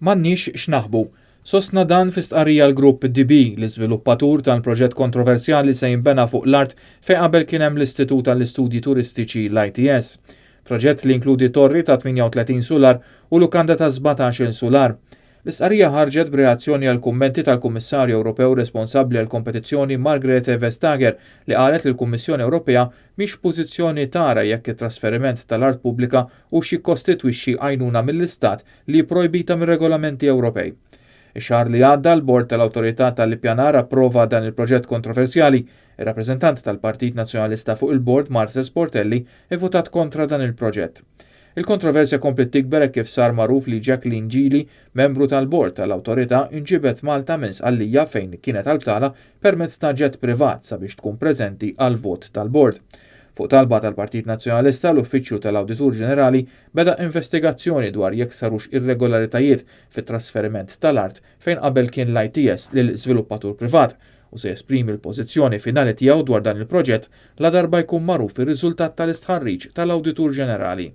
M'għandniex x'naħbu. Sostna dan fi stqarrija l-Grupp DB, l-iżviluppatur tal-proġett kontroversjali se jinbena fuq l-art fejn qabel kien hemm l-Istitut tal-Istudji Turistiċi l-ITS. Proġett li inkludi torri ta' 38 sular u lukanda ta' 17 sular. L-istqarrija ħarġet b'reazzjoni għal kummenti tal-Kummissarju Ewropew responsabbli għal kompetizzjoni Margrethe Vestager li qalet li l-Kummissjoni Ewropea mhix pożizzjoni tara jekk it-trasferiment tal-art pubblika hux jikkostitwixxi għajnuna mill-Istat li jipprojbita mir-regolamenti Ewropej. Ix-xahar li għadda l-Bord tal-Awtorità tal-Ippjanar approva dan il-proġett kontroversjali. Ir-rappreżentant tal-Partit Nazzjonalista fuq il-Bord Marta Sportelli ivvutat kontra dan il-proġett. Il-kontroversja komplet tikber kif sar magħruf li Jacqueline Ġili, membru tal-Bord tal-Awtorità, inġibet Malta minn sqallija fejn kienet talbtala permezz ta' ġett privat sabiex tkun preżenti għal vot tal-Bord. Fuq talba tal-Partit Nazzjonalista l-Uffiċċju tal-Awditur Ġenerali beda investigazzjoni dwar jekk sarux irregolaritajiet fit-trasferiment tal-art fejn qabel kien l-ITS lill-żviluppatur privat u se jesprimi l-pożizzjoni finali tiegħu dwar dan il-proġett la darba jkun magħruf ir-riżultat tal-istħarriġ tal-Awditur Ġenerali.